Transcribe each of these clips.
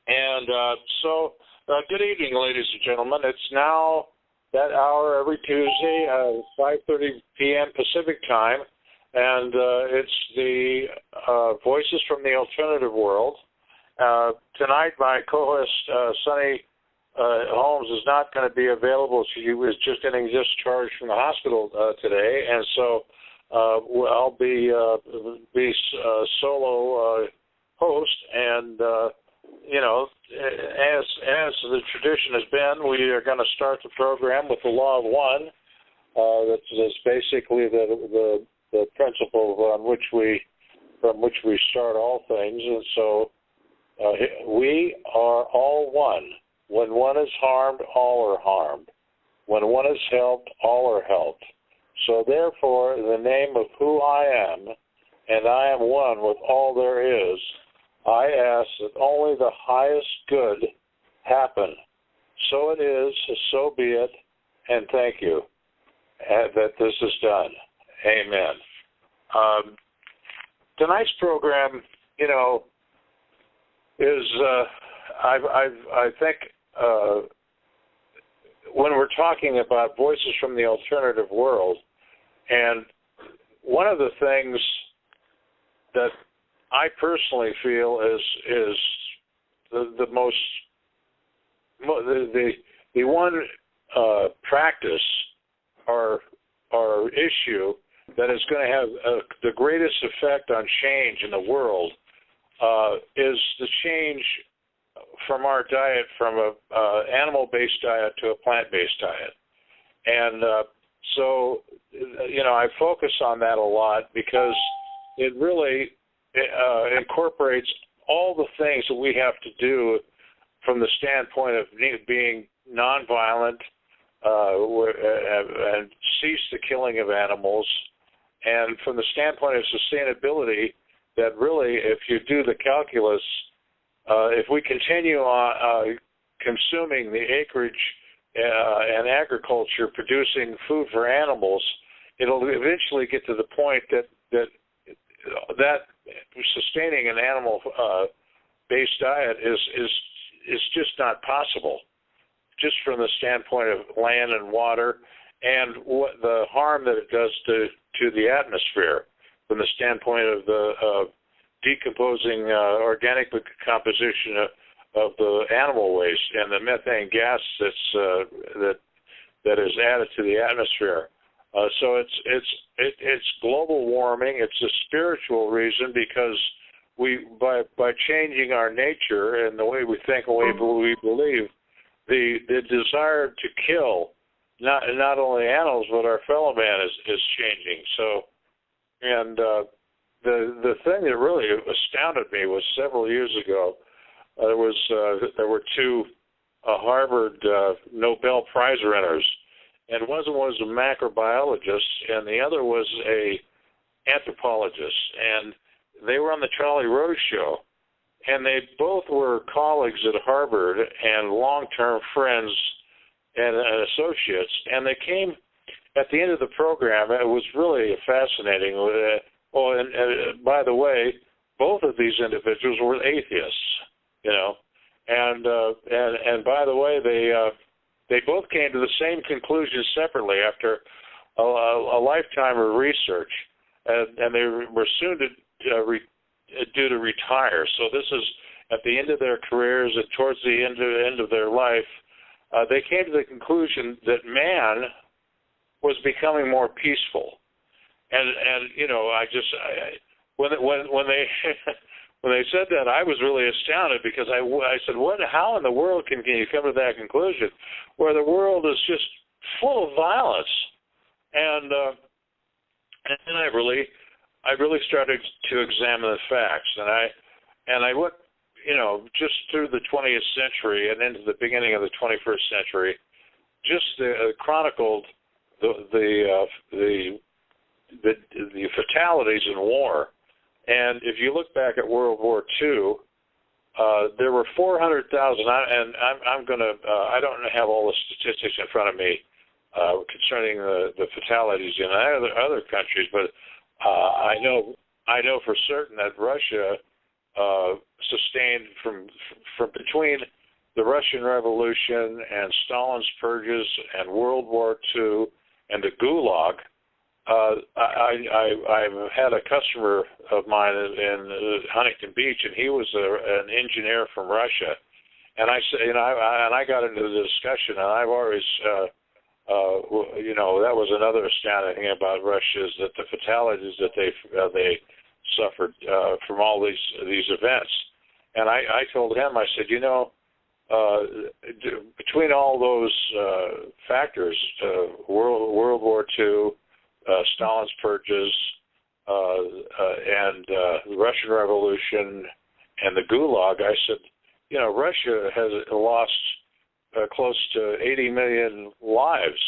And good evening, ladies and gentlemen. It's now that hour every Tuesday, 5:30 p.m. Pacific time, and it's the Voices from the Alternative World. Tonight, my co-host, Sonny Holmes, is not going to be available. She was just getting discharged from the hospital today, and so I'll be solo host, and as the tradition has been, we are going to start the program with the Law of One. That's basically the principle from which we start all things, and so we are all one. When one is harmed, all are harmed. When one is helped, all are helped. So therefore, in the name of who I am, and I am one with all there is, I ask that only the highest good happen. So it is, so be it, and thank you that this is done. Amen. Tonight's program, is I think when we're talking about voices from the alternative world, and one of the things that I personally feel is the most the one practice or issue that is going to have the greatest effect on change in the world is the change from our diet from a animal-based diet to a plant-based diet, and so I focus on that a lot because it really incorporates all the things that we have to do from the standpoint of being nonviolent and cease the killing of animals, and from the standpoint of sustainability, that really, if you do the calculus, if we continue on consuming the acreage and agriculture producing food for animals, it'll eventually get to the point that sustaining an animal-based diet is just not possible, just from the standpoint of land and water and what the harm that it does to the atmosphere, from the standpoint of the decomposing organic composition of the animal waste and the methane gas that is added to the atmosphere. So it's global warming. It's a spiritual reason because by changing our nature and the way we think and the way we believe, the desire to kill not only animals but our fellow man is changing. So, and the thing that really astounded me was several years ago there were two Harvard Nobel Prize winners. And one was a macrobiologist, and the other was a anthropologist. And they were on the Trolley Road Show, and they both were colleagues at Harvard and long-term friends and associates. And they came at the end of the program. It was really fascinating. And by the way, both of these individuals were atheists, And by the way, they both came to the same conclusion separately after a lifetime of research, and they were soon due to retire. So this is at the end of their careers and towards the end of their life. They came to the conclusion that man was becoming more peaceful, and when they when they said that, I was really astounded because I said, how in the world can you come to that conclusion where the world is just full of violence? And then I really started to examine the facts, and And I look, just through the 20th century and into the beginning of the 21st century, just chronicled the fatalities in war. And if you look back at World War II, there were 400,000, and I'm going to, I don't have all the statistics in front of me concerning the fatalities in other countries, but I know for certain that Russia sustained from between the Russian Revolution and Stalin's purges and World War II and the Gulag. I've had a customer of mine in Huntington Beach, and he was an engineer from Russia. And I said, and I got into the discussion, and I've always, that was another astounding thing about Russia, is that the fatalities that they suffered from all these events. And I told him, I said, between all those factors, World War II, Stalin's purges, and the Russian Revolution, and the Gulag, I said, Russia has lost close to 80 million lives,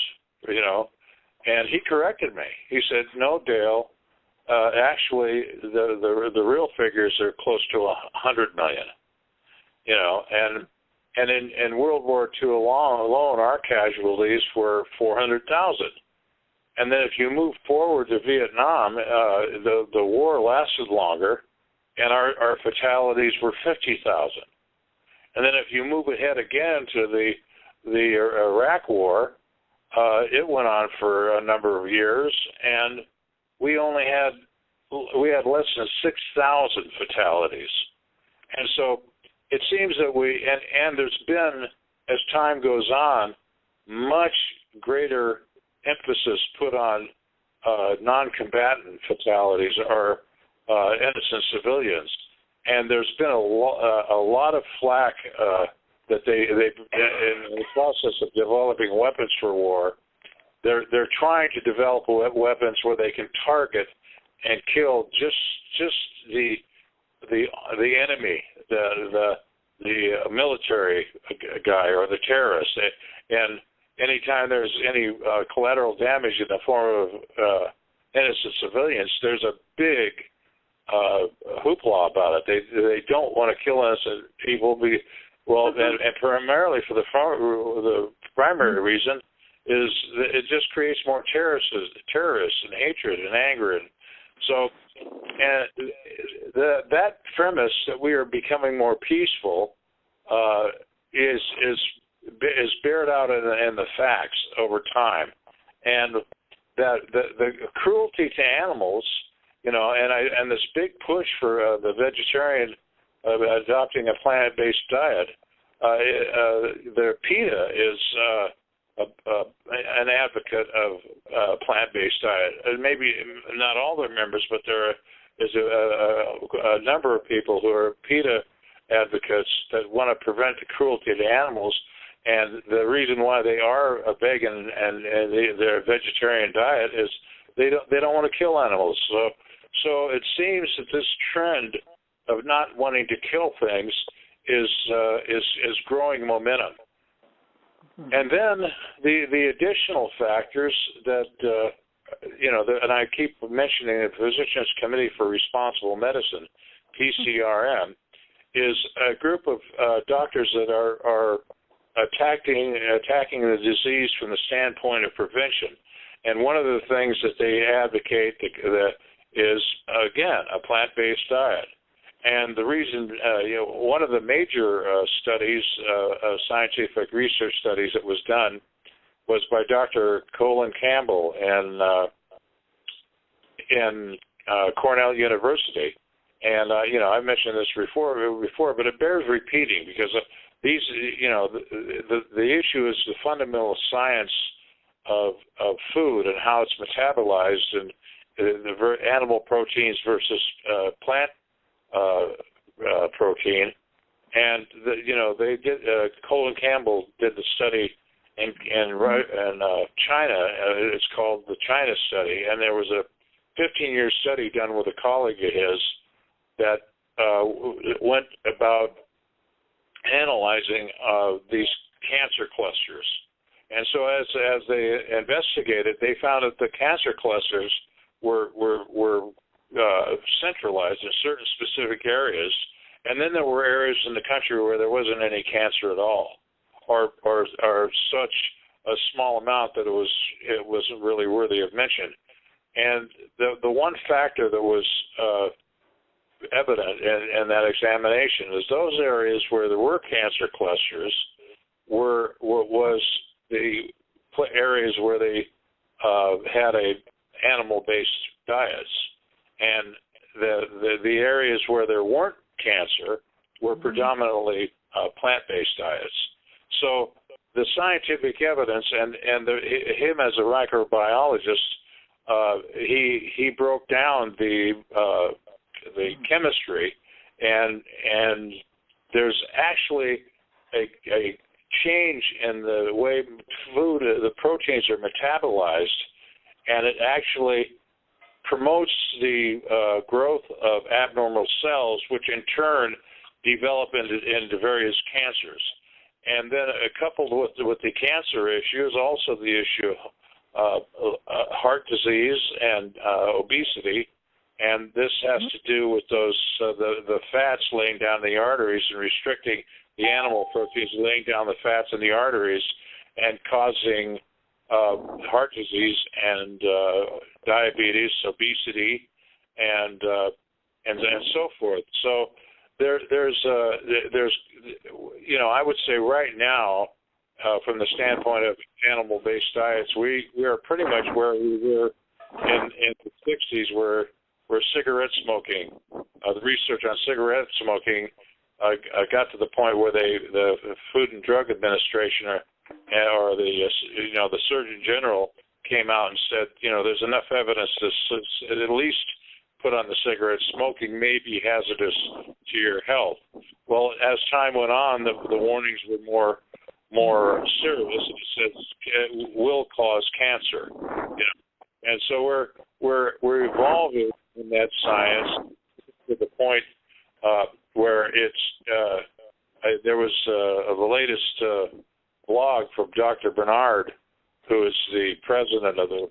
and he corrected me. He said, no, Dale, actually, the real figures are close to 100 million, and in World War II alone, our casualties were 400,000. And then if you move forward to Vietnam, the war lasted longer, and our fatalities were 50,000. And then if you move ahead again to the Iraq War, it went on for a number of years, and we had less than 6,000 fatalities. And so it seems that and there's been, as time goes on, much greater emphasis put on non-combatant fatalities or innocent civilians, and there's been a lot of flack that they in the process of developing weapons for war. They're trying to develop weapons where they can target and kill just the enemy, the military guy or the terrorist, and anytime there's any collateral damage in the form of innocent civilians, there's a big hoopla about it. They don't want to kill innocent people. And primarily for the primary reason is that it just creates more terrorists and hatred and anger. And so, that premise that we are becoming more peaceful is bared out in the facts over time, and that the cruelty to animals, and this big push for the vegetarian adopting a plant-based diet. The PETA is an advocate of plant-based diet, and maybe not all their members, but there is a number of people who are PETA advocates that want to prevent the cruelty to animals. And the reason why they are a vegan and their vegetarian diet is they don't want to kill animals. So it seems that this trend of not wanting to kill things is growing momentum. And then the additional factors that and I keep mentioning the Physicians Committee for Responsible Medicine, PCRM, is a group of doctors that are attacking the disease from the standpoint of prevention. And one of the things that they advocate is, again, a plant-based diet. And the reason, one of the major studies, scientific research studies that was done was by Dr. Colin Campbell in Cornell University. And, I've mentioned this before, but it bears repeating because these, the issue is the fundamental science of food and how it's metabolized, and the animal proteins versus plant protein. And they did. Colin Campbell did the study in China. It's called the China study, and there was a 15-year study done with a colleague of his that went about analyzing these cancer clusters. And so as they investigated, they found that the cancer clusters were centralized in certain specific areas, and then there were areas in the country where there wasn't any cancer at all, or such a small amount that it wasn't really worthy of mention. And the one factor that was evident in that examination is those areas where there were cancer clusters was the areas where they had animal-based diets, and the areas where there weren't cancer were predominantly plant-based diets. So the scientific evidence, and him as a microbiologist, he broke down the chemistry, and there's actually a change in the way the proteins are metabolized, and it actually promotes the growth of abnormal cells, which in turn develop into various cancers. And then coupled with the cancer issue is also the issue of heart disease and obesity, and this has to do with those the fats laying down the arteries and restricting the animal proteins laying down the fats in the arteries and causing heart disease and diabetes, obesity, and so forth. So there's I would say right now, from the standpoint of animal-based diets, we are pretty much where we were in the 60s, where cigarette smoking, the research on cigarette smoking got to the point where the Food and Drug Administration or the Surgeon General came out and said, there's enough evidence to at least put on the cigarette smoking may be hazardous to your health. Well, as time went on, the warnings were more serious. It says it will cause cancer, and so we're evolving in that science to the point where it's there was the latest blog from Dr. Bernard, who is the president of the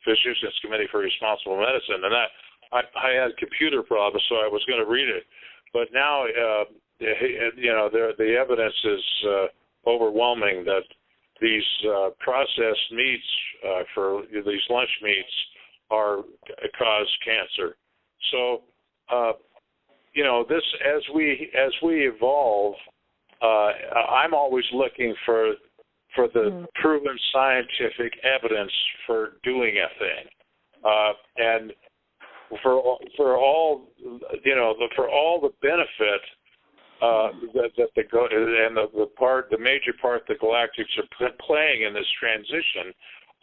Physicians Committee for Responsible Medicine, and I had computer problems, so I was going to read it, but now the evidence is overwhelming that these processed meats for these lunch meats cause cancer. So this as we evolve, I'm always looking for the proven scientific evidence for doing a thing, and for all the benefit that the major part the galactics are playing in this transition.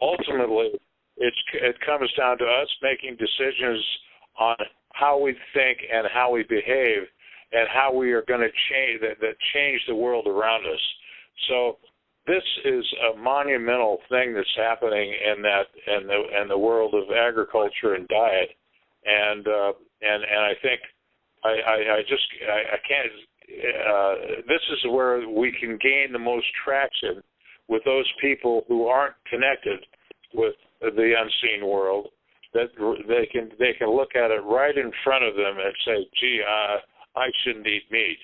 Ultimately, it comes down to us making decisions on how we think and how we behave and how we are going to change the world around us. So this is a monumental thing that's happening in the world of agriculture and diet, and I think I can't. This is where we can gain the most traction with those people who aren't connected with the unseen world. That they can look at it right in front of them and say, "Gee, I shouldn't eat meat."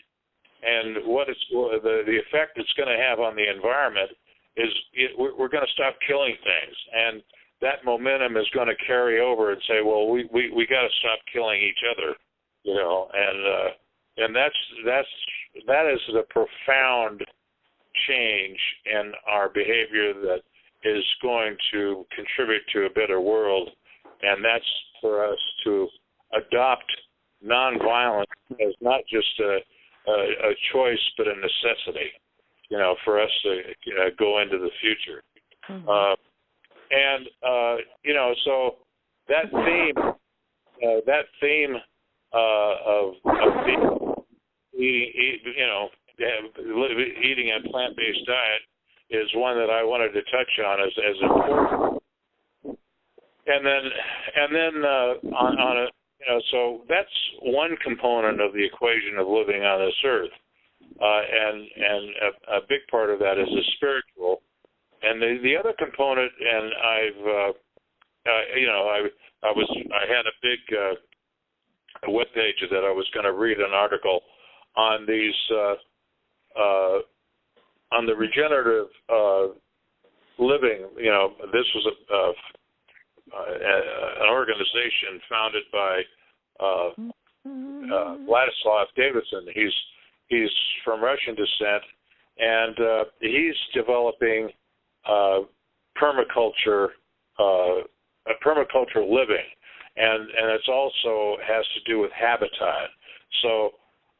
And the effect it's going to have on the environment is we're going to stop killing things, and that momentum is going to carry over and say, "Well, we got to stop killing each other," and that is the profound change in our behavior that is going to contribute to a better world, and that's for us to adopt nonviolence as not just a choice but a necessity, for us to go into the future. Mm-hmm. So that theme of eating a plant-based diet is one that I wanted to touch on as important. And then on So that's one component of the equation of living on this earth, and a big part of that is the spiritual. And the other component, and I had a big web page that I was going to read an article on these on the regenerative living. This was an organization founded by Vladislav Davidson. He's from Russian descent, and he's developing permaculture living, and it's also has to do with habitat. So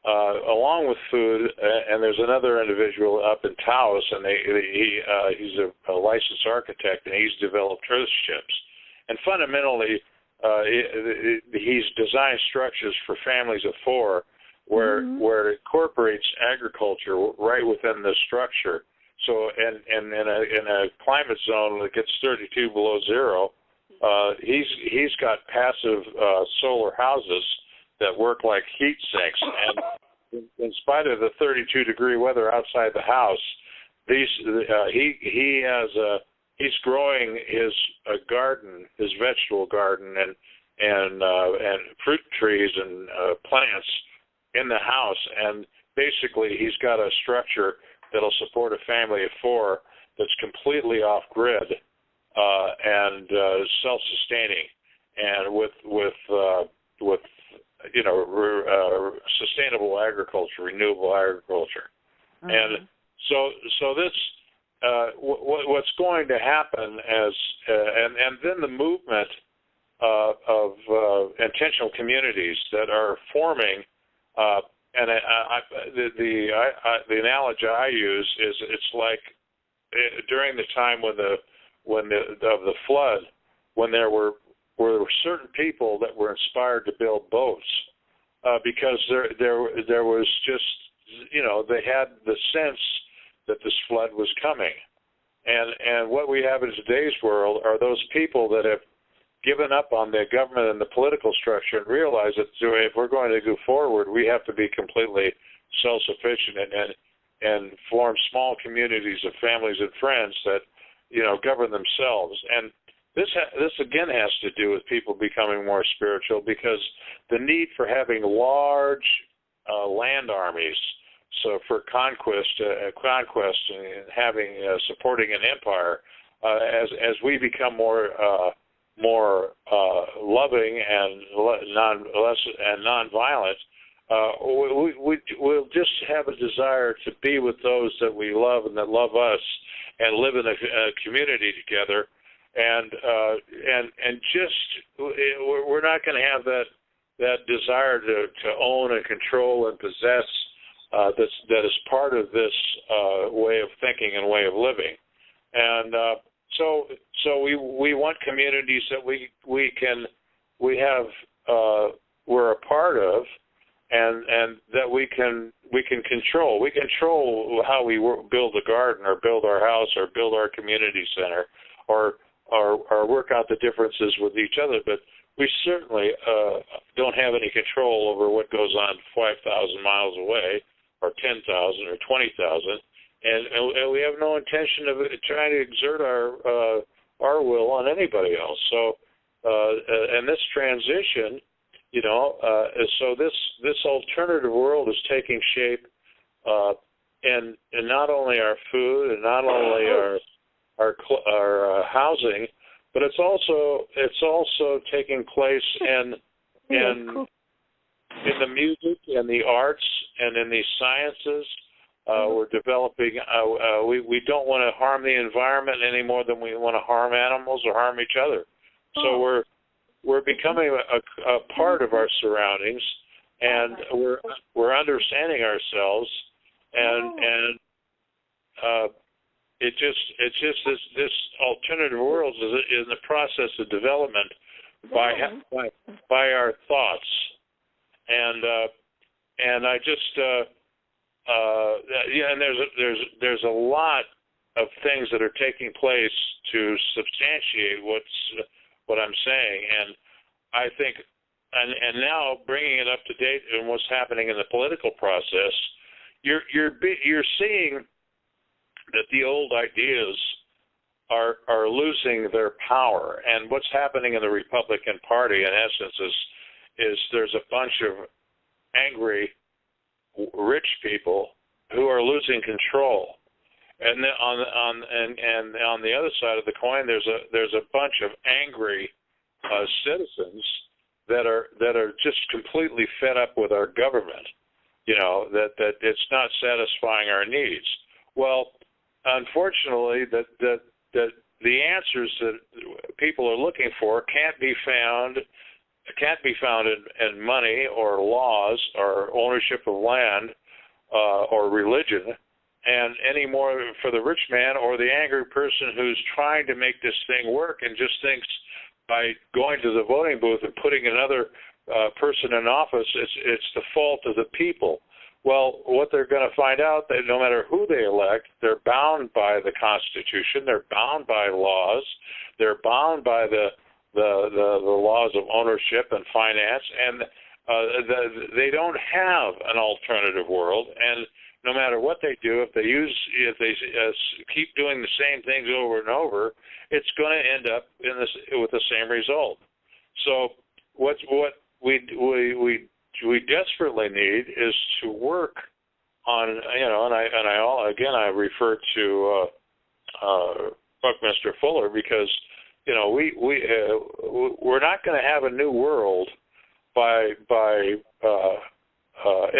along with food, and there's another individual up in Taos, and he's a licensed architect, and he's developed earthships. And fundamentally, he's designed structures for families of four, where it incorporates agriculture right within the structure. So, and in a climate zone that gets 32 below zero, he's got passive solar houses that work like heat sinks. And in spite of the 32-degree weather outside the house, he's growing his garden, his vegetable garden, and fruit trees and plants in the house. And basically, he's got a structure that'll support a family of four that's completely off grid and self-sustaining, and with sustainable agriculture, renewable agriculture. And so this. What's going to happen and then the movement of intentional communities that are forming, and the analogy I use is it's like during the time of the flood, when there were certain people that were inspired to build boats because there was just they had the sense that this flood was coming. And what we have in today's world are those people that have given up on the government and the political structure and realize that if we're going to go forward, we have to be completely self-sufficient and form small communities of families and friends that, govern themselves. And this again has to do with people becoming more spiritual, because the need for having large land armies, so for conquest and having supporting an empire, as we become more loving and nonviolent, we'll just have a desire to be with those that we love and that love us, and live in a community together, and we're not going to have that desire to own and control and possess. That is part of this way of thinking and way of living, and so we want communities that we're a part of, and that we can control. We control how we build a garden, or build our house, or build our community center, or work out the differences with each other. But we certainly don't have any control over what goes on 5,000 miles away, or 10,000, or 20,000, and we have no intention of trying to exert our will on anybody else. So, and this transition, so this alternative world is taking shape, and not only our food and not only our housing, but it's also taking place in the music and the arts and in the sciences. We're developing. We don't want to harm the environment any more than we want to harm animals or harm each other. So we're becoming a part of our surroundings, and we're understanding ourselves, and it's just this alternative world is in the process of development by our thoughts, and I just and there's a lot of things that are taking place to substantiate what I'm saying, and I think and now bringing it up to date in what's happening in the political process, you're seeing that the old ideas are losing their power. And what's happening in the Republican Party, in essence, is there's a bunch of angry rich people who are losing control. And then on the other side of the coin, there's a bunch of angry citizens that are just completely fed up with our government. That it's not satisfying our needs. Well, unfortunately, that the answers that people are looking for can't be found in money or laws or ownership of land or religion, and anymore for the rich man or the angry person who's trying to make this thing work and just thinks by going to the voting booth and putting another person in office, it's the fault of the people. Well, what they're going to find out that no matter who they elect, they're bound by the Constitution, they're bound by laws, they're bound by the laws of ownership and finance, and they don't have an alternative world. And no matter what they do, if they keep doing the same things over and over, it's going to end up with the same result. So what we desperately need is to work on, I refer to Buckminster Fuller because we're not going to have a new world by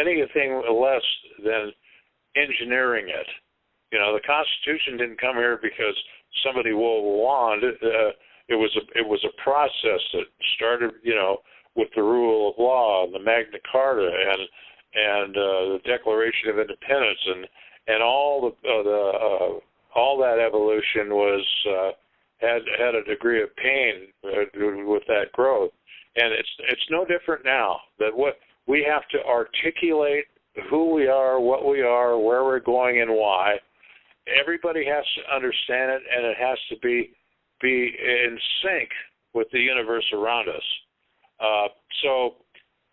anything less than engineering it. The Constitution didn't come here because somebody wove a wand. It was a process that started, with the rule of law and the Magna Carta and the Declaration of Independence and all that evolution was had a degree of pain with that growth. And it's no different now. That what we have to articulate who we are, what we are, where we're going, and why. Everybody has to understand it, and it has to be in sync with the universe around us. So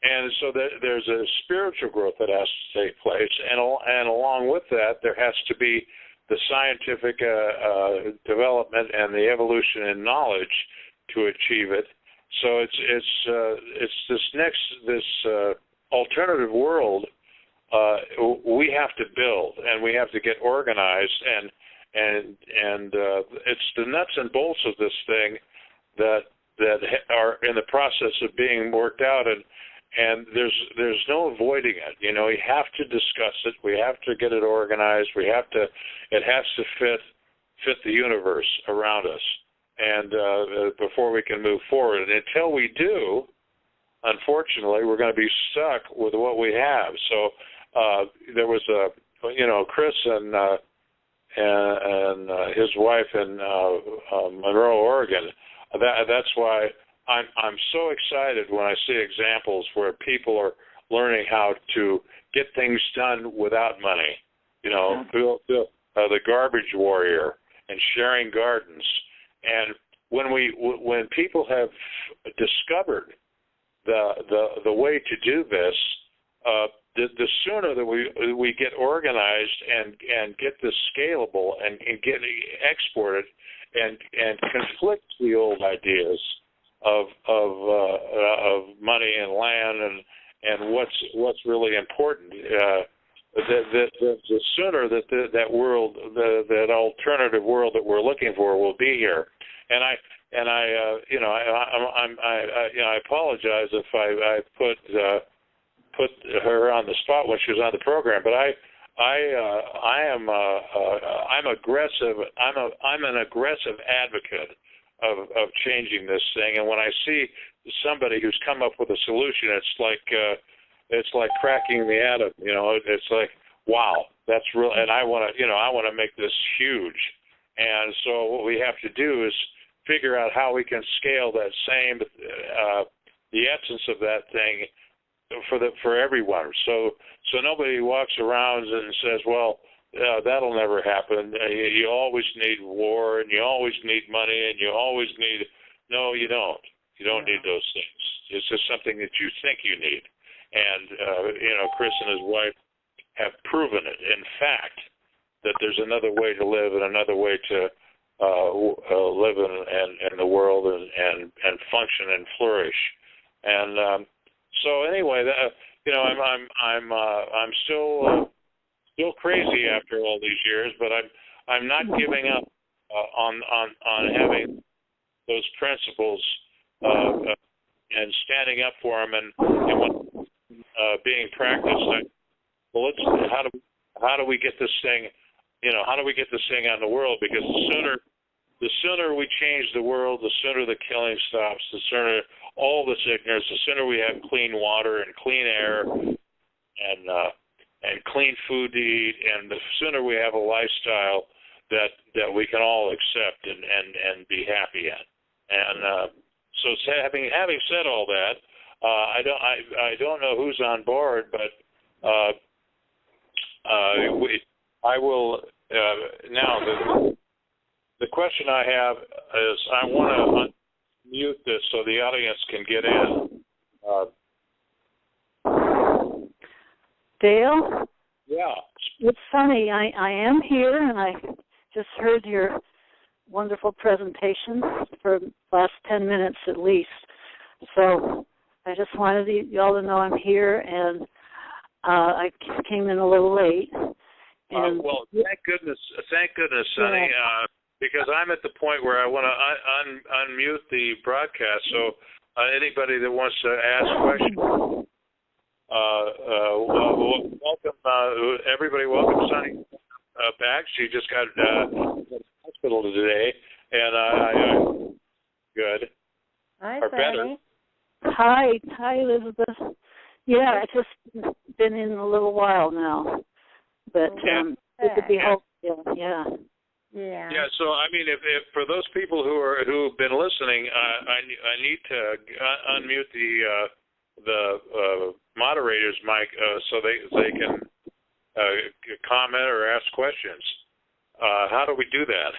there's a spiritual growth that has to take place, and along with that, there has to be the scientific development and the evolution in knowledge to achieve it. So it's this alternative world we have to build, and we have to get organized, and it's the nuts and bolts of this thing that are in the process of being worked out, and there's no avoiding it. We have to discuss it. We have to get it organized. It has to fit the universe around us, and before we can move forward. And until we do, unfortunately, we're going to be stuck with what we have. So there was Chris and his wife in Monroe, Oregon. That's why I'm so excited when I see examples where people are learning how to get things done without money. The garbage warrior and sharing gardens. And when people have discovered the way to do this, the sooner that we get organized and get this scalable and get exported and conflict the old ideas of money and land and what's really important, the sooner that world, that alternative world that we're looking for will be here. And I apologize if I put her on the spot when she was on the program, but I'm aggressive. I'm an aggressive advocate of changing this thing. And when I see somebody who's come up with a solution, it's like cracking the atom. It's like, wow, that's real. And I want to make this huge. And so what we have to do is figure out how we can scale that same the essence of that thing for everyone. So nobody walks around and says, well, that'll never happen. You always need war, and you always need money, and you always need. No, you don't. You don't need those things. It's just something that you think you need. And, Chris and his wife have proven it, in fact, that there's another way to live and another way to live in the world and function and flourish. And so anyway, I'm still crazy after all these years, but I'm not giving up on having those principles and standing up for them and being practiced. Well, how do we get this thing? How do we get this thing on the world? Because the sooner we change the world, the sooner the killing stops, the sooner all this ignorance, the sooner we have clean water and clean air and clean food to eat, and the sooner we have a lifestyle that we can all accept and be happy in. And so having said all that, I don't know who's on board, but I will now. The question I have is, I want to unmute this so the audience can get in. Dale? Yeah. It's funny. I am here, and I just heard your wonderful presentation for the last 10 minutes at least. So I just wanted y'all to know I'm here, and I came in a little late. And well, thank goodness, Sonny, because I'm at the point where I want to unmute the broadcast. So anybody that wants to ask questions, welcome, everybody. Welcome, Sonny, back. She just got to the hospital today, and good. Hi, or Sonny. Hi, Elizabeth. Yeah, it's just been in a little while now, but it could be helpful. Yeah. Yeah. So I mean, if for those people who've been listening, I need to unmute the moderator's mic so they can comment or ask questions. How do we do that?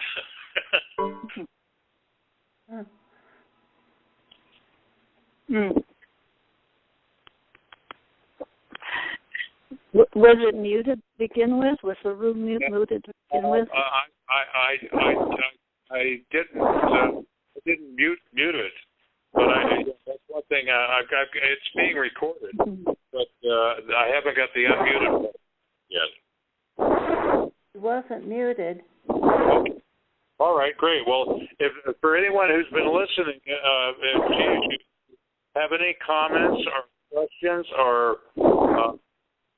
Was it muted to begin with? Was the room muted to begin with? I didn't mute it, but that's one thing. It's being recorded, but I haven't got the unmuted button yet. It wasn't muted. Okay. All right, great. Well, if for anyone who's been listening, if you have any comments or questions or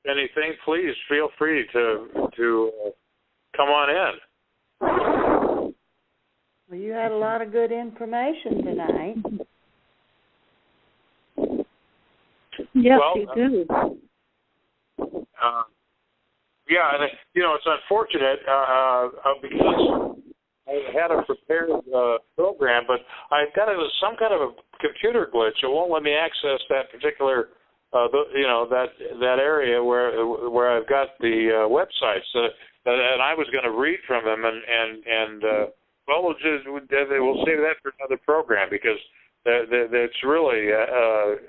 anything, please feel free to come on in. Well, you had a lot of good information tonight. Yes, you do. Yeah, and it's unfortunate because I had a prepared program, but I've got some kind of a computer glitch. It won't let me access that particular that area where I've got the websites, and I was going to read from them, and we'll save that for another program because it's really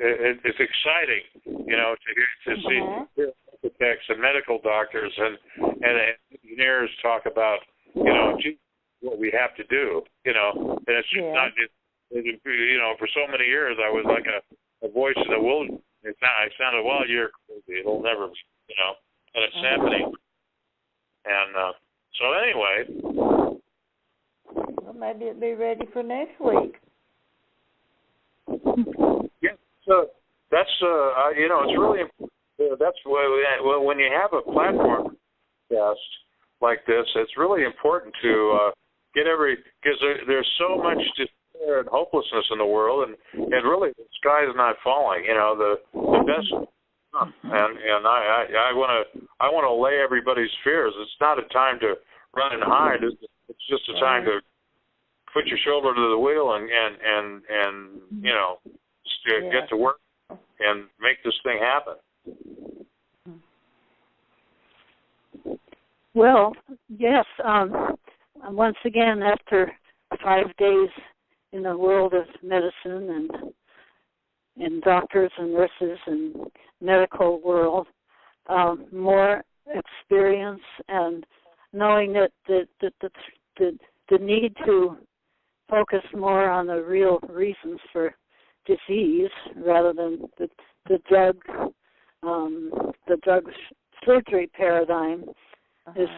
it's exciting, to see architects and medical doctors and engineers talk about what we have to do, and it's just not just for so many years I was like a voice in the wilderness. I sounded, well, you're crazy. It'll never, and it's happening. And so anyway. Well, maybe it'll be ready for next week. Yeah, so that's, it's really important. That's when you have a platform test like this, it's really important to because there's so much despair and hopelessness in the world, and really the sky is not falling. The best, and I want to allay everybody's fears. It's not a time to run and hide. It's just a time to put your shoulder to the wheel and get to work and make this thing happen. Well, yes. Once again, after 5 days in the world of medicine and doctors and nurses and medical world, more experience and knowing that the need to focus more on the real reasons for disease rather than the drug surgery paradigm is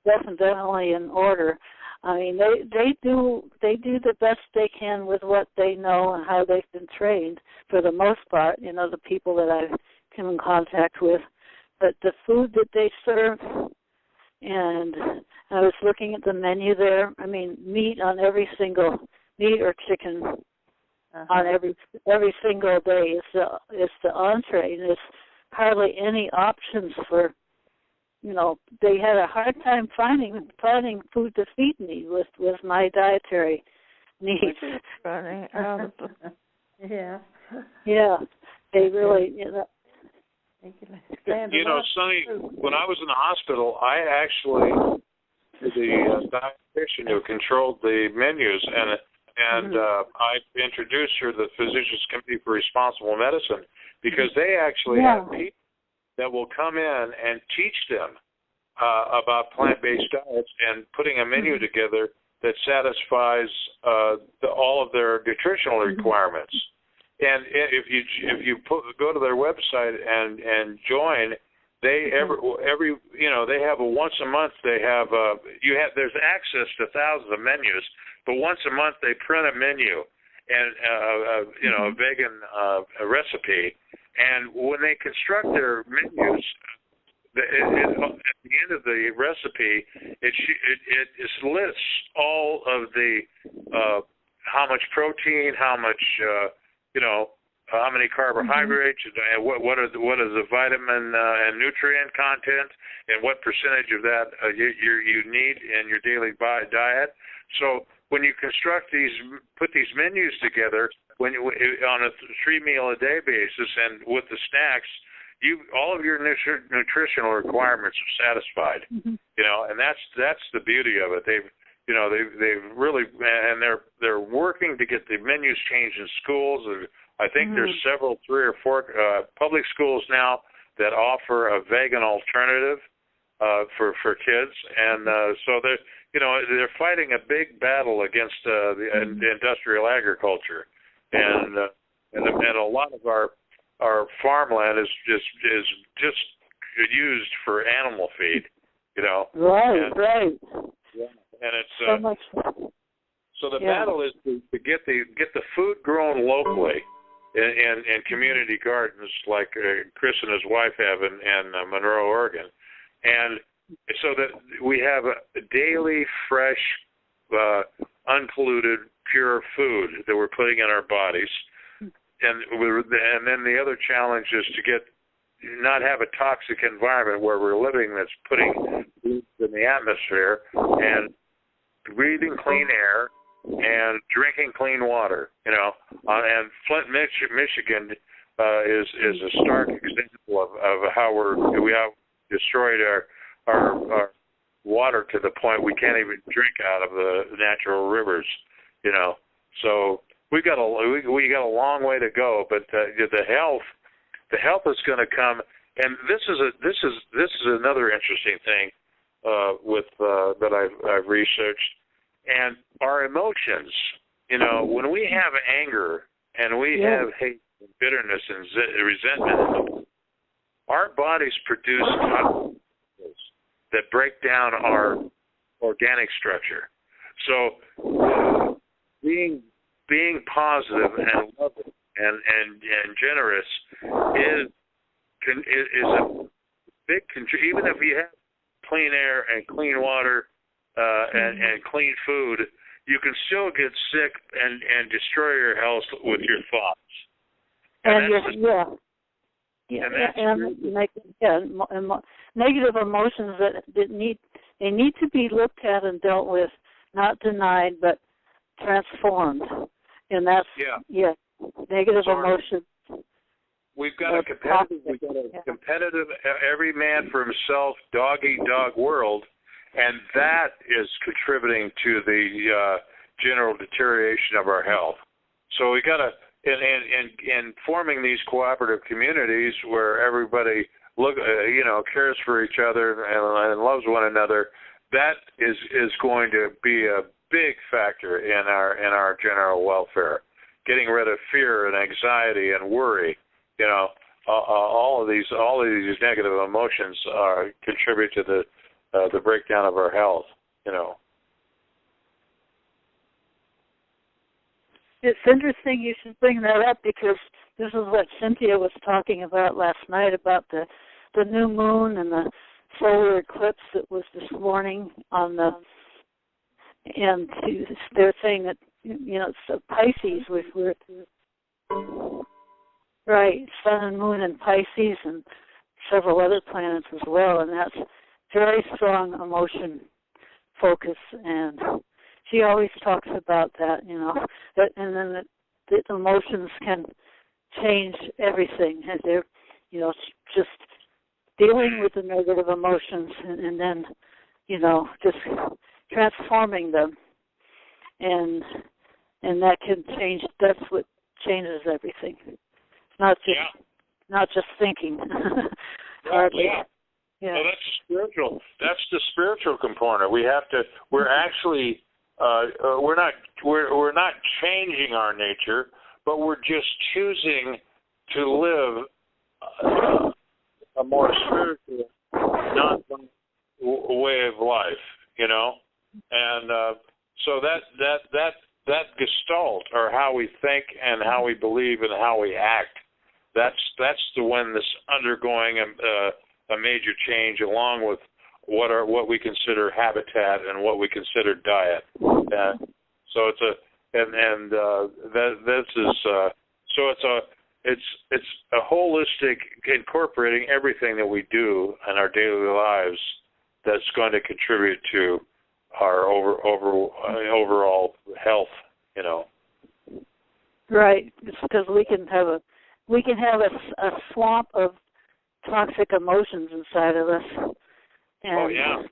definitely in order. I mean, they do the best they can with what they know and how they've been trained for the most part. You know, the people that I've come in contact with, but the food that they serve, and I was looking at the menu there. I mean, meat or chicken on every single day is the entree, and there's hardly any options for. You know, they had a hard time finding food to feed me with my dietary needs. Funny. Yeah. Yeah, they really, Sonny, when I was in the hospital, I actually the dietitian who controlled the menus, and I introduced her to the Physicians Committee for Responsible Medicine because they actually have people that will come in and teach them about plant-based diets and putting a menu together that satisfies all of their nutritional requirements. And if you go to their website and join, they they have a once a month there's access to thousands of menus, but once a month they print a menu and a vegan recipe. And when they construct their menus, at the end of the recipe, it lists all of the how much protein, how much how many carbohydrates, and what is the vitamin and nutrient content, and what percentage of that you need in your daily diet. So when you put these menus together, on a 3-meal-a-day basis, and with the snacks, all of your nutritional requirements are satisfied. And that's the beauty of it. They've really, and they're working to get the menus changed in schools. I think there's 3 or 4 public schools now that offer a vegan alternative for kids, and so they're fighting a big battle against the industrial agriculture. And a lot of our farmland is just used for animal feed, Right. Yeah. And it's so much. So the battle is to get the food grown locally in community gardens like Chris and his wife have in Monroe, Oregon, and so that we have a daily fresh, unpolluted, pure food that we're putting in our bodies, and then the other challenge is to not have a toxic environment where we're living that's putting in the atmosphere, and breathing clean air and drinking clean water. And Flint, Michigan is a stark example of how we have destroyed our water to the point we can't even drink out of the natural rivers. So we got a long way to go, but the health is going to come, and this is another interesting thing that I've researched, and our emotions. When we have anger and we have hate and bitterness and resentment, our bodies produce toxins that break down our organic structure. So being positive and loving and generous is a big contributor. Even if you have clean air and clean water and clean food, you can still get sick and destroy your health with your thoughts. Negative emotions that need to be looked at and dealt with, not denied, but transformed. And that's negative emotions. We've got a competitive, every man for himself, dog-eat-dog world, and that is contributing to the general deterioration of our health. So we got to, in forming these cooperative communities where everybody cares for each other and loves one another, that is going to be a big factor in our general welfare. Getting rid of fear and anxiety and worry, all of these negative emotions contribute to the breakdown of our health. It's interesting you should bring that up, because this is what Cynthia was talking about last night about the new moon and the solar eclipse that was this morning and they're saying that it's Pisces we're right, Sun and Moon and Pisces and several other planets as well, and that's very strong emotion focus, and she always talks about that, and then the emotions can change everything, and they're, just dealing with the negative emotions and then, just transforming them, and that can change. That's what changes everything. It's not just thinking. Hardly. Yeah. Well, that's the spiritual component. We're actually we're not changing our nature, but we're just choosing to live a more spiritual, non-violent way of life, and so that gestalt, or how we think and how we believe and how we act, that's the one that's undergoing a major change, along with what we consider habitat and what we consider diet. So it's a holistic, incorporating everything that we do in our daily lives that's going to contribute to our overall health. Right, it's because we can have a swamp of toxic emotions inside of us. And,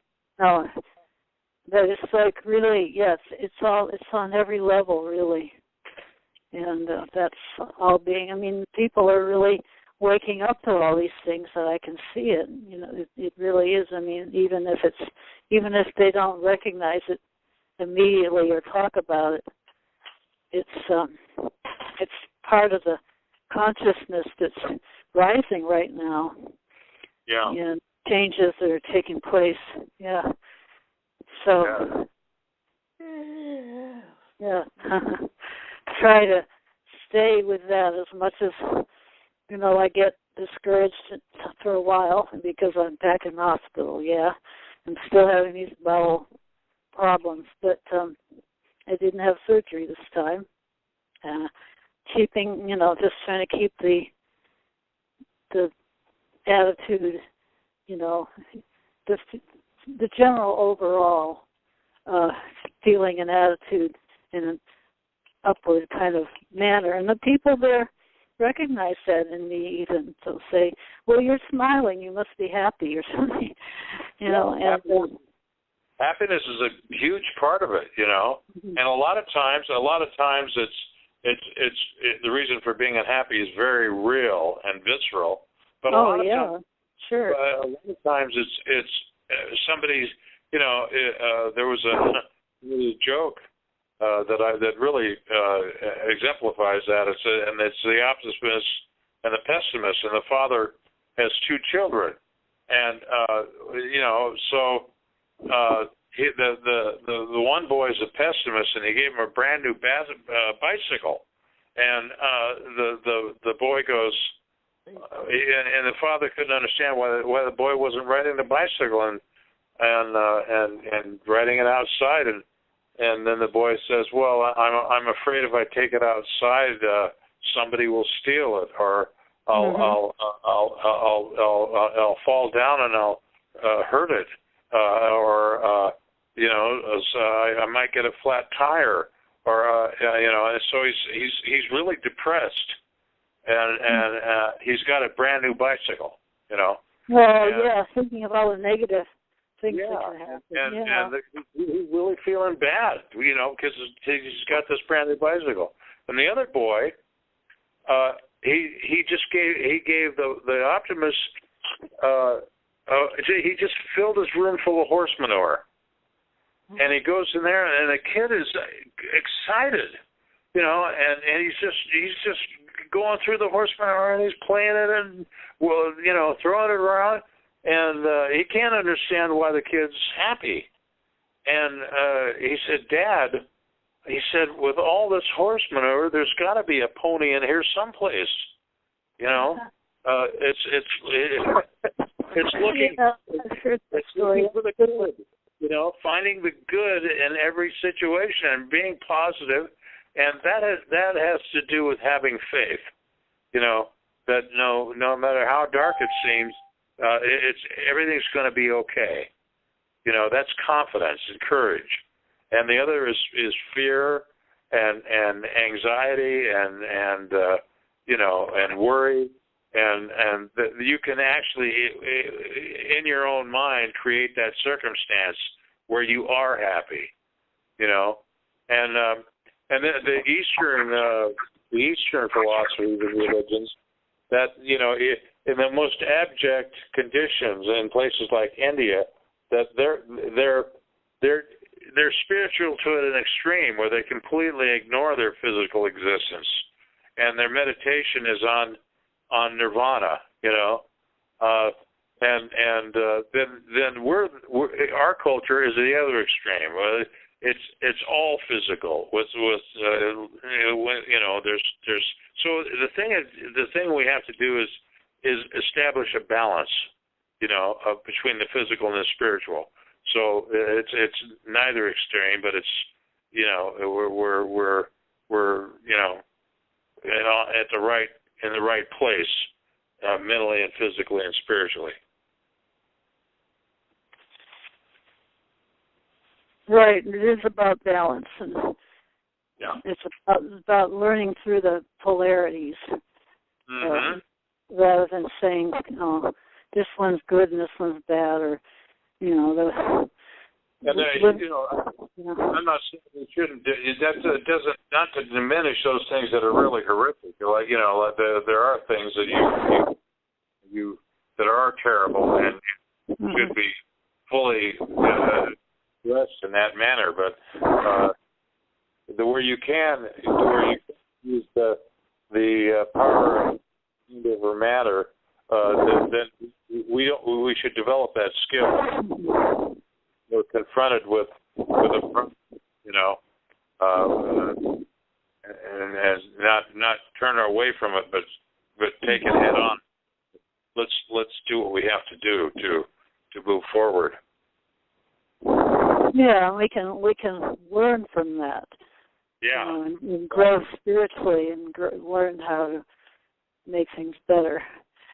that is like really, yes, it's on every level really, and that's all being. People are really waking up to all these things that I can see it. It really is. Even if they don't recognize it immediately or talk about it, it's part of the consciousness that's rising right now. Yeah. And changes that are taking place. Yeah. So, try to stay with that as much as, I get discouraged for a while because I'm back in the hospital, I'm still having these bowel problems, but I didn't have surgery this time. Keeping, just trying to keep the attitude, the general overall feeling and attitude in an upward kind of manner. And the people there recognize that in me, even. So say, well, you're smiling, you must be happy or something, Happiness is a huge part of it, Mm-hmm. And a lot of times it's the reason for being unhappy is very real and visceral. But a lot of times, sure. A lot of times it's somebody's. There was a joke that really exemplifies that. It's the optimist and the pessimist, and the father has two children, and the one boy is a pessimist, and he gave him a brand new bicycle, and the boy goes. And the father couldn't understand why the boy wasn't riding the bicycle and riding it outside, and then the boy says, "Well, I'm afraid if I take it outside, somebody will steal it, or I'll fall down and I'll hurt it, or I might get a flat tire, or And so he's really depressed. And he's got a brand new bicycle, Well, thinking of all the negative things that can happen. And he's really feeling bad, because he's got this brand new bicycle. And the other boy, he gave the optimist. He just filled his room full of horse manure, and he goes in there, and the kid is excited, and he's just going through the horse manure, and he's playing it and throwing it around, and he can't understand why the kid's happy. And he said, "Dad," he said, "with all this horse manure, there's got to be a pony in here someplace, It's looking. It's looking for the good. Finding the good in every situation and being positive, and that has to do with having faith. That no matter how dark it seems, everything's going to be okay. That's confidence and courage. And the other is fear and anxiety and worry. And you can actually, in your own mind, create that circumstance where you are happy, And the Eastern philosophies and religions, that in the most abject conditions in places like India, that they're spiritual to an extreme where they completely ignore their physical existence, and their meditation is on nirvana, then our culture is the other extreme. It's all physical. There's so the thing we have to do is establish a balance, between the physical and the spiritual. So it's neither extreme, but it's we're in the right place, mentally and physically and spiritually. Right. It is about balance, and it's about learning through the polarities, rather than saying, this one's good and this one's bad, or I'm not saying you shouldn't. That doesn't, not to diminish those things that are really horrific. Like there are things that you that are terrible and should be fully addressed in that manner. But where you can use the power over matter, then we should develop that skill. We're confronted with a problem, and not turn away from it, but take it head on. Let's do what we have to do to move forward. Yeah, we can learn from that. Yeah, and grow spiritually and learn how to make things better.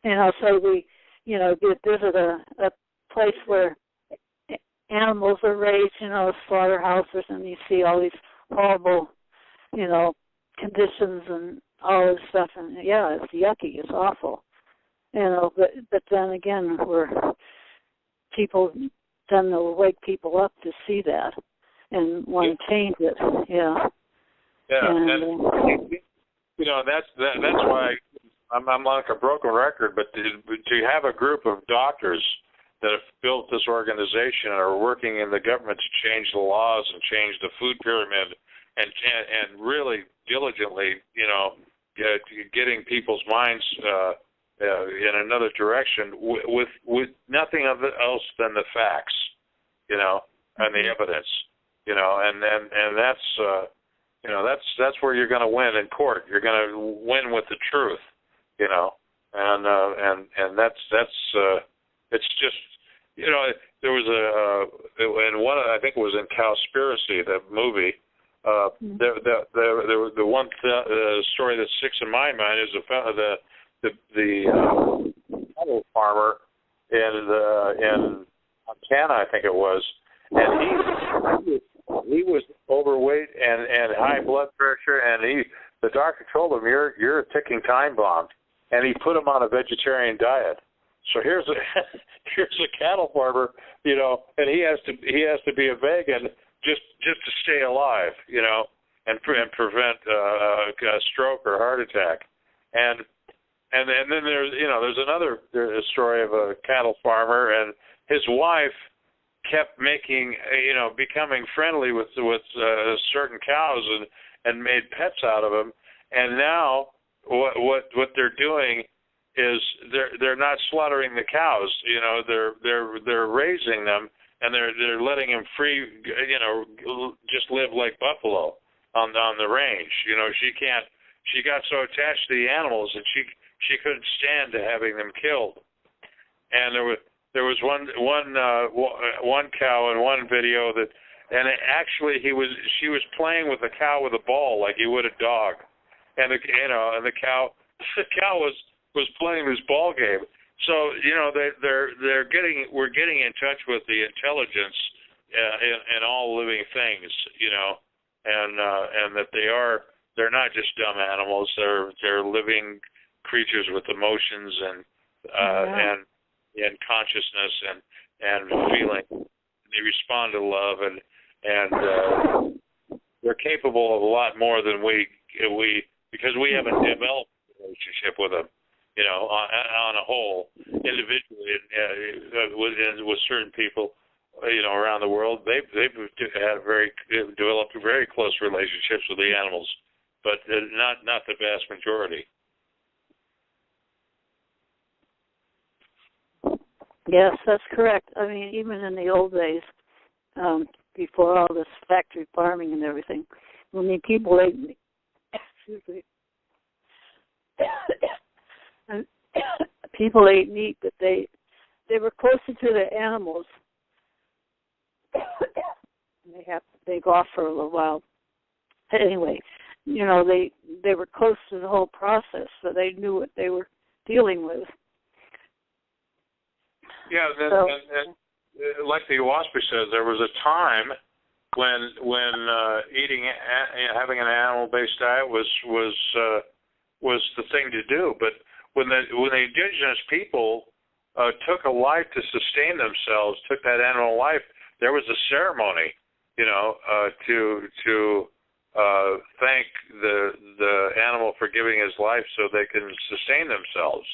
And also we visit a place where animals are raised, slaughterhouses, and you see all these horrible, conditions and all this stuff, and it's yucky, it's awful, but then again, people tend to wake people up to see that and want to change it, and that's why I'm like a broken record, but to have a group of doctors that have built this organization and are working in the government to change the laws and change the food pyramid and really diligently, getting people's minds in another direction with nothing else than the facts, and the evidence, and that's where you're going to win in court. You're going to win with the truth, and that's. It's just, there was and one, I think it was in Cowspiracy, the movie. The one story that sticks in my mind is the cattle farmer in Montana, I think it was, and he was overweight and high blood pressure, and the doctor told him, you're a ticking time bomb, and he put him on a vegetarian diet. So here's a here's a cattle farmer, and he has to be a vegan just to stay alive, and prevent a stroke or heart attack. And then there's another story of a cattle farmer, and his wife kept becoming friendly with certain cows and made pets out of them. And now what they're doing is they're not slaughtering the cows. They're raising them, and they're letting them free. Just live like buffalo on the range. She got so attached to the animals that she couldn't stand to having them killed. And there was one cow in one video she was playing with the cow with a ball like you would a dog, and the cow was playing this ball game. So we're getting in touch with the intelligence in all living things, and that they're not just dumb animals. They're living creatures with emotions and consciousness and feeling. They respond to love, and they're capable of a lot more than we because we haven't developed a relationship with them, on a whole, individually, with certain people, around the world. They've developed very close relationships with the animals, but not the vast majority. Yes, that's correct. I mean, even in the old days, before all this factory farming and everything, people ate meat. Excuse me. People ate meat, but they were closer to the animals. They have to take off for a little while. Anyway, they were close to the whole process, so they knew what they were dealing with. Yeah, and like the Waspi says, there was a time when having an animal-based diet was the thing to do. But when the indigenous people took a life to sustain themselves, took that animal life, there was a ceremony, to thank the animal for giving his life so they can sustain themselves.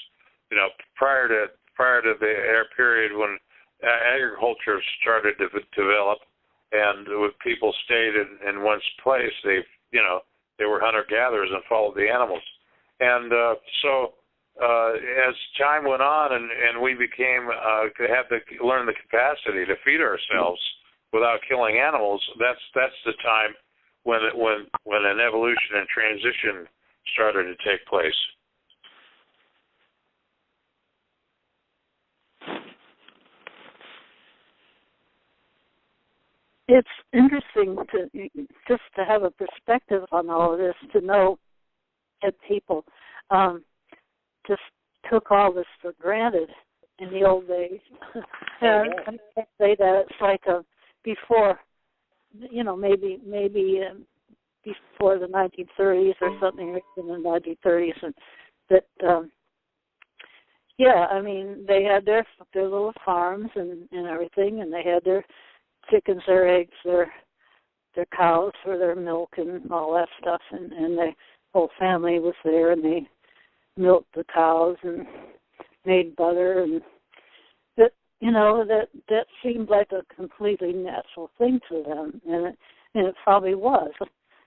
Prior to the air period when agriculture started to develop, and when people stayed in one place, they were hunter-gatherers and followed the animals. And so as time went on and we became had to learn the capacity to feed ourselves without killing animals, that's the time when an evolution and transition started to take place. It's interesting to have a perspective on all of this, to know that people just took all this for granted in the old days. And I say that it's like before, maybe before the 1930s or something, in the 1930s, and that. They had their little farms and everything, and they had their chickens, their eggs, their cows for their milk and all that stuff, and the whole family was there, and they milked the cows and made butter, and that seemed like a completely natural thing to them, and it probably was,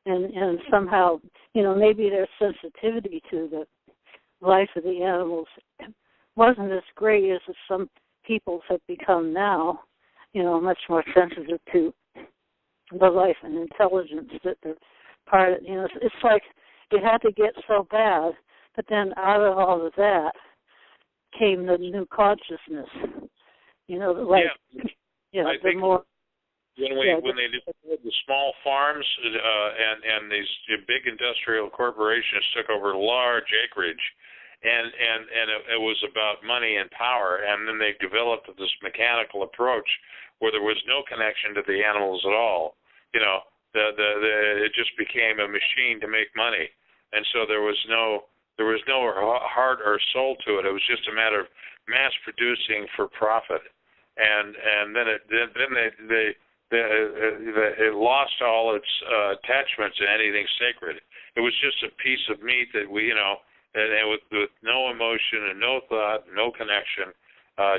and somehow maybe their sensitivity to the life of the animals wasn't as great as some peoples have become now. Much more sensitive to the life and intelligence that they're part of. It's like it had to get so bad, but then out of all of that came the new consciousness. I think more. When they did the small farms and these big industrial corporations took over large acreage, and it was about money and power, and then they developed this mechanical approach where there was no connection to the animals at all. It just became a machine to make money, and so there was no heart or soul to it. It was just a matter of mass producing for profit, and then it lost all its attachments to anything sacred. It was just a piece of meat that we, and with no emotion and no thought, no connection,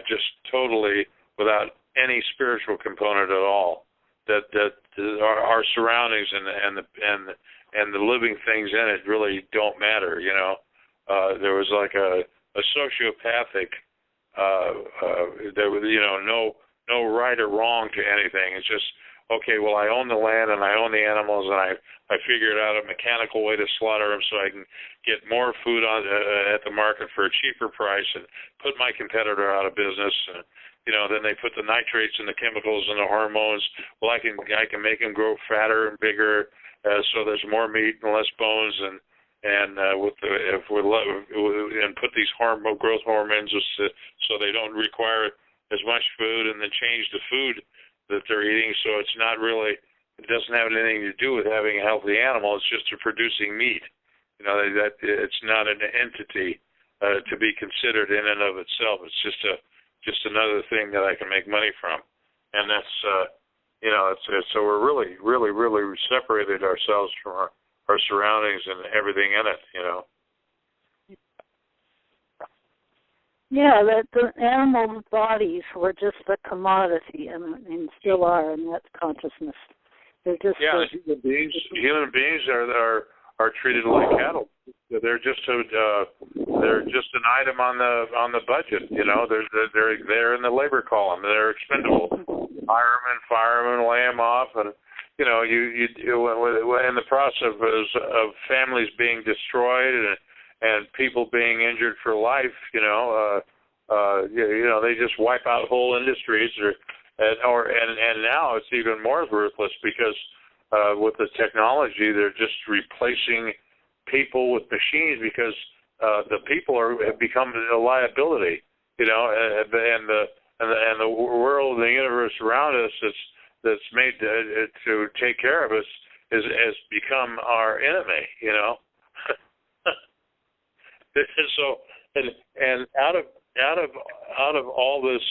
just totally without any spiritual component at all. That our surroundings and the living things in it really don't matter. There was like a sociopathic. There was no right or wrong to anything. It's just, okay, well, I own the land and I own the animals, and I figured out a mechanical way to slaughter them so I can get more food at the market for a cheaper price and put my competitor out of business. And, then they put the nitrates and the chemicals and the hormones. Well, I can make them grow fatter and bigger, so there's more meat and less bones, and put these growth hormones so they don't require as much food, and then change the food that they're eating, so it doesn't have anything to do with having a healthy animal. It's just producing meat. That it's not an entity to be considered in and of itself. It's just another thing that I can make money from, and that's so we're really, really, really separated ourselves from our surroundings and everything in it. Yeah, that the animal bodies were just a commodity, and still are in that consciousness. They're just human beings are treated like cattle. They're just an item on the budget. They're there in the labor column. They're expendable. Hire them and fire them and lay them off, and you in the process of families being destroyed and people being injured for life, they just wipe out whole industries, and now it's even more ruthless because with the technology, they're just replacing people with machines because the people have become a liability, and the world and the universe around us that's made to take care of us has become our enemy, So and out of all this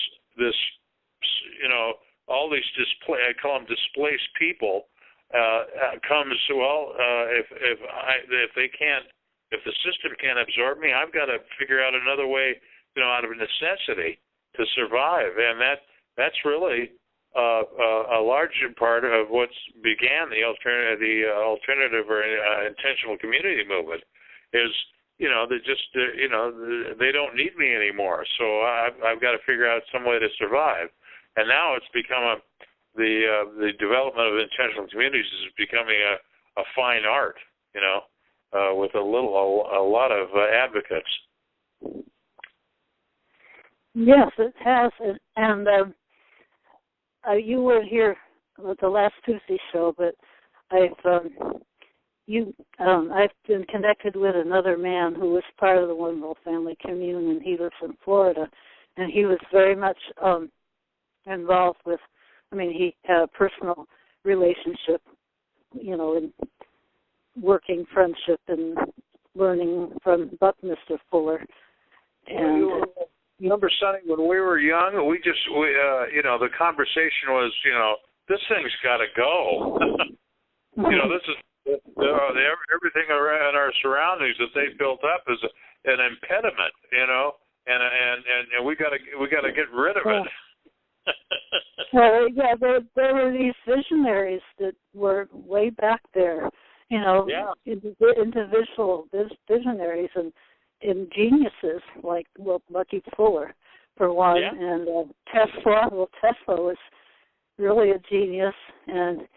all these I call them displaced people comes if the system can't absorb me, I've got to figure out another way out of necessity to survive, and that's really a large part of what's began the alternative or intentional community movement is. They don't need me anymore, so I've got to figure out some way to survive. And now it's become the development of intentional communities is becoming a fine art, with a lot of advocates. Yes, it has, and you were here with the last Tuesday show, but I've been connected with another man who was part of the One World Family Commune, and he lives in Florida, and he was very much involved with, he had a personal relationship, in working friendship and learning from Buckminster Fuller. And remember, Sonny, when we were young, the conversation was, this thing's got to go. This is everything around our surroundings that they built up is an impediment, and we got to get rid of it. Well, yeah, there were these visionaries that were way back there, individual visionaries and geniuses like Bucky Fuller, for one, and Tesla. Well, Tesla was really a genius, and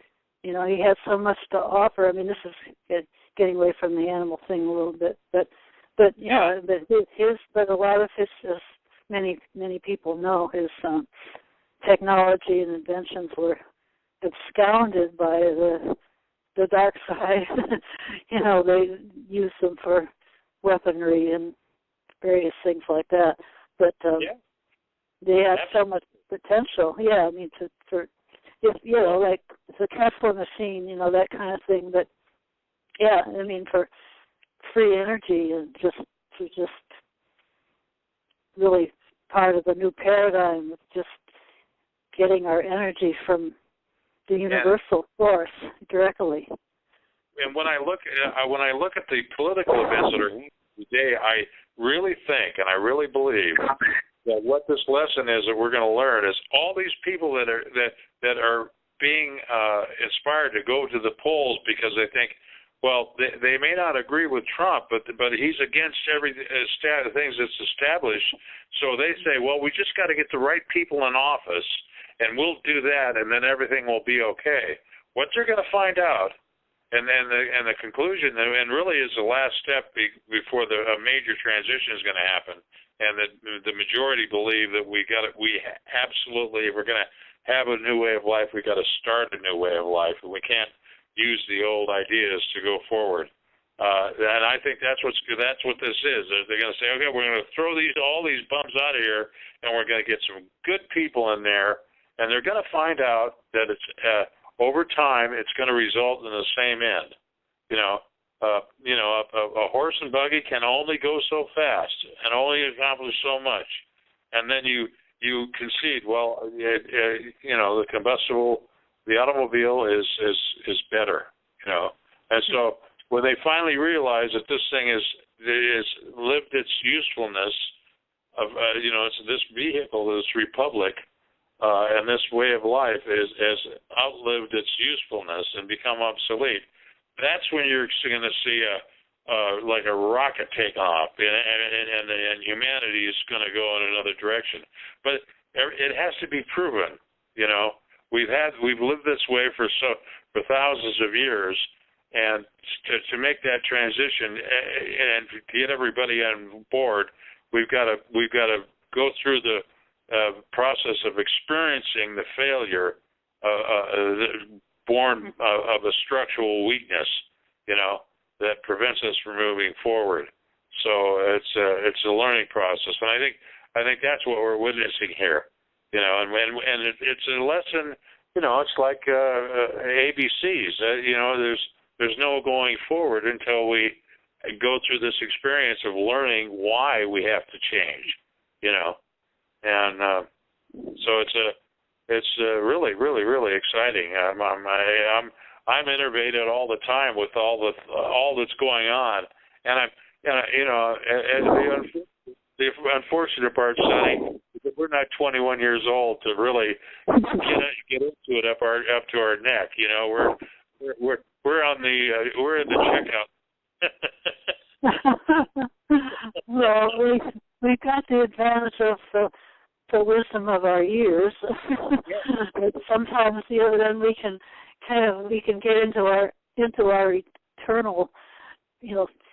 he had so much to offer. This is getting away from the animal thing a little bit, but a lot of his, as many people know, his technology and inventions were absconded by the dark side. They used them for weaponry and various things like that. But they had so much potential. Yeah, like the Tesla machine, that kind of thing. But for free energy and just really part of the new paradigm of just getting our energy from the universal source directly. And when I look at the political events that are happening today, I really think and I really believe that what this lesson is that we're going to learn is all these people that are being inspired to go to the polls because they think, well, they may not agree with Trump, but he's against every things that's established. So they say, well, we just got to get the right people in office, and we'll do that, and then everything will be okay. What they're going to find out, and the conclusion, and really is the last step before a major transition is going to happen, and the majority believe that we absolutely, if we're going to have a new way of life, we got to start a new way of life, and we can't use the old ideas to go forward. And I think that's what this is. They're going to say, okay, we're going to throw all these bums out of here, and we're going to get some good people in there, and they're going to find out that it's over time it's going to result in the same end. A horse and buggy can only go so fast and only accomplish so much, and then you concede, well, the automobile is better, and so when they finally realize that this thing is lived its usefulness of it's this vehicle, this republic, and this way of life has outlived its usefulness and become obsolete, that's when you're going to see like a rocket take off, and humanity is going to go in another direction. But it has to be proven. We've lived this way for thousands of years, and to make that transition and to get everybody on board, we've got to go through the process of experiencing the failure born of a structural weakness, that prevents us from moving forward. So it's a learning process, and I think that's what we're witnessing here, and it's a lesson. It's like ABCs. There's no going forward until we go through this experience of learning why we have to change, and so it's really, really, really exciting. I'm innovated all the time with all that's going on, and the unfortunate part, Sonny, is that we're not 21 years old to really get into it up to our neck. We're in the checkout. Well, we've got the advantage of the wisdom of our years. But sometimes, then we can get into our eternal,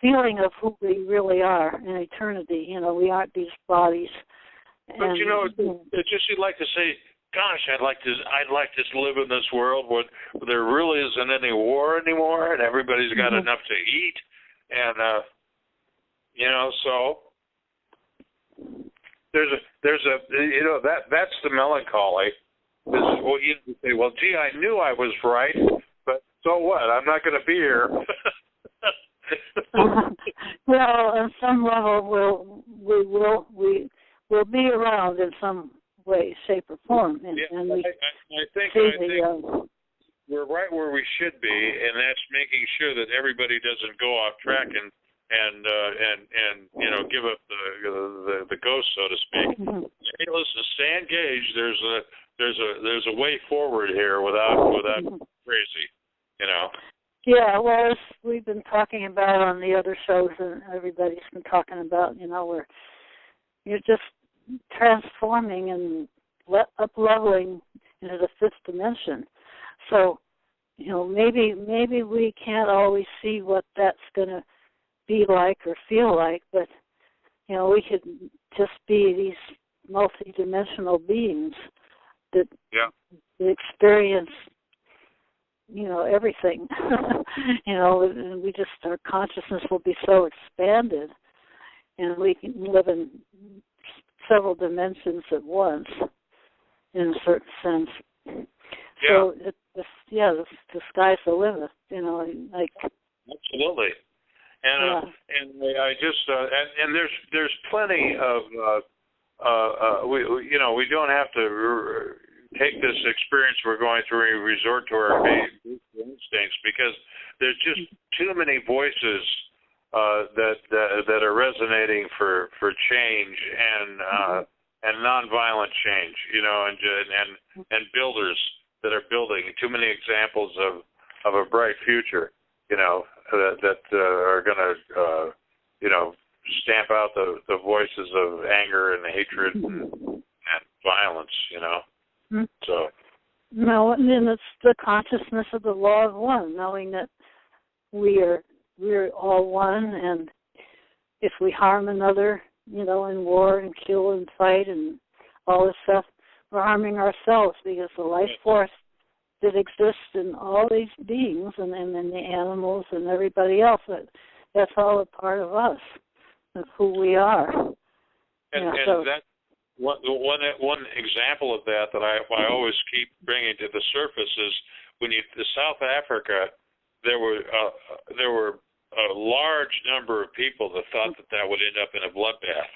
feeling of who we really are in eternity. We aren't these bodies. But it's just you'd like to say, gosh, I'd like to live in this world where there really isn't any war anymore, and everybody's got enough to eat, and so that's the melancholy. You say, well, gee, I knew I was right, but so what? I'm not going to be here. Well, on some level, we'll be around in some way, shape, or form, and I think we're right where we should be, and that's making sure that everybody doesn't go off track and give up the ghost, so to speak. Hey, listen, stay engaged. There's a way forward here without crazy, Yeah, well, as we've been talking about on the other shows, and everybody's been talking about, where you're just transforming and up-leveling into the fifth dimension. So, maybe we can't always see what that's going to be like or feel like, but, we could just be these multi-dimensional beings that experience, everything. And we just, our consciousness will be so expanded, and we can live in several dimensions at once, in a certain sense. Yeah. So the sky's the limit. Absolutely. And I just and there's plenty of we don't have to take this experience we're going through and resort to our basic instincts, because there's just too many voices that are resonating for change and nonviolent change, and builders that are building. Too many examples of a bright future, that are going to stamp out the voices of anger and hatred and violence, So. No, and then it's the consciousness of the law of one, knowing that we're all one, and if we harm another, in war and kill and fight and all this stuff, we're harming ourselves, because the life force that exists in all these beings and the animals and everybody else, that's all a part of us, of who we are. And that one example of that I always keep bringing to the surface is when South Africa, there were a large number of people that thought that would end up in a bloodbath,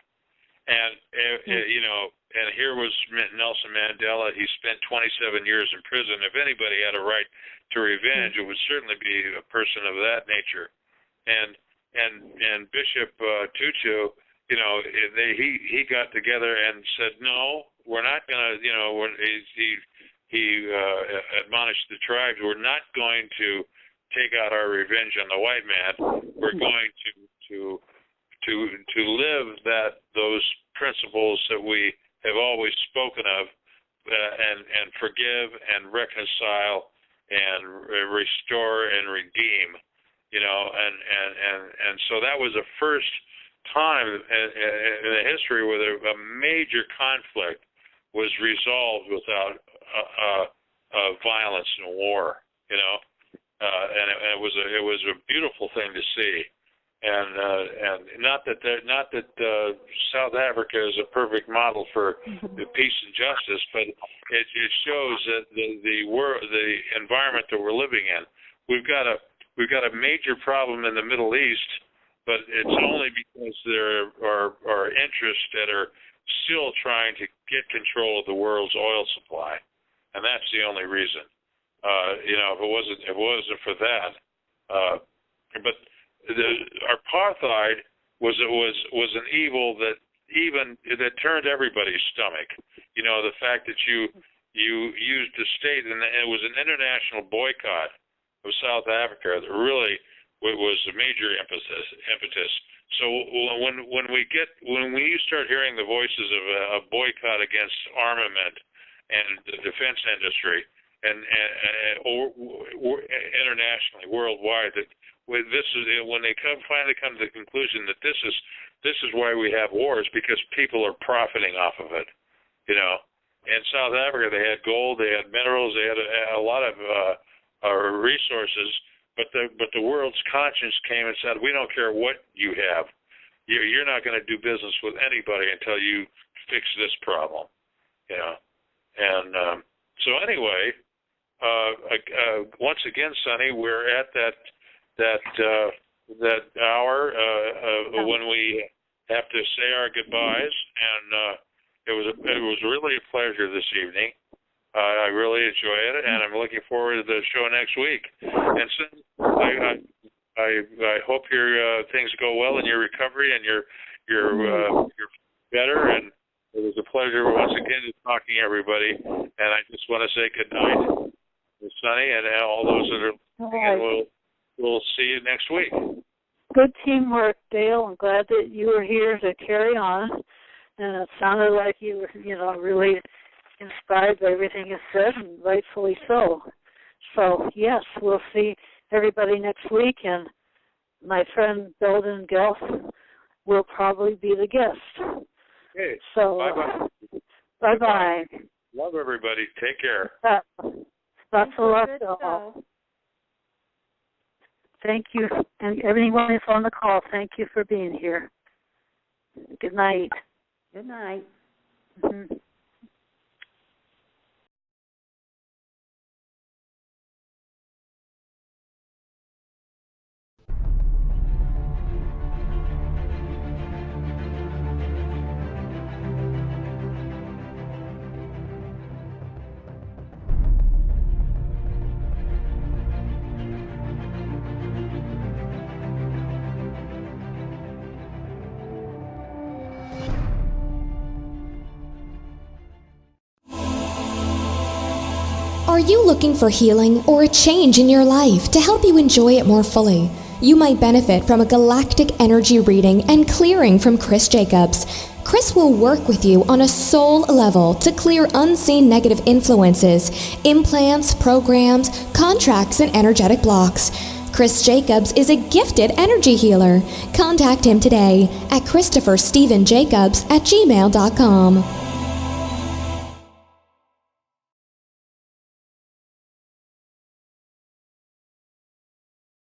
and and here was Nelson Mandela. He spent 27 years in prison. If anybody had a right to revenge, it would certainly be a person of that nature, and Bishop Tutu. He got together and said, no, we're not going to, he admonished the tribes, we're not going to take out our revenge on the white man. We're going to live those principles that we have always spoken of, and forgive and reconcile and restore and redeem, and so that was the first time in the history where a major conflict was resolved without violence and war, and it was a beautiful thing to see, and not that South Africa is a perfect model for the peace and justice, but it shows that the environment that we're living in, we've got a major problem in the Middle East. But it's only because there are interests that are still trying to get control of the world's oil supply, and that's the only reason. If it wasn't for that, but apartheid was an evil that turned everybody's stomach. The fact that you used the state, and it was an international boycott of South Africa that really. It was a major impetus. So when you start hearing the voices of a boycott against armament and the defense industry, and internationally, worldwide, that when they finally come to the conclusion that this is why we have wars, because people are profiting off of it, In South Africa, they had gold, they had minerals, they had a lot of resources. But the world's conscience came and said, we don't care what you have. You're not going to do business with anybody until you fix this problem, And so anyway, once again, Sonny, we're at that hour when we have to say our goodbyes, and it was really a pleasure this evening. I really enjoy it, and I'm looking forward to the show next week. And so I hope your things go well in your recovery, and you're better. And it was a pleasure once again talking to everybody. And I just want to say good night, Sonny, and all those that are listening. And we'll see you next week. Good teamwork, Dale. I'm glad that you were here to carry on, and it sounded like you were, really inspired by everything you said, and rightfully so. So, yes, we'll see everybody next week, and my friend Belden Gelf will probably be the guest. Okay. So, bye-bye. Bye-bye. Love everybody. Take care. Lots of luck to all. Thank you. And everyone that's on the call, thank you for being here. Good night. Good night. Mm-hmm. Are you looking for healing or a change in your life to help you enjoy it more fully? You might benefit from a galactic energy reading and clearing from Chris Jacobs. Chris will work with you on a soul level to clear unseen negative influences, implants, programs, contracts, and energetic blocks. Chris Jacobs is a gifted energy healer. Contact him today at ChristopherStephenJacobs@gmail.com.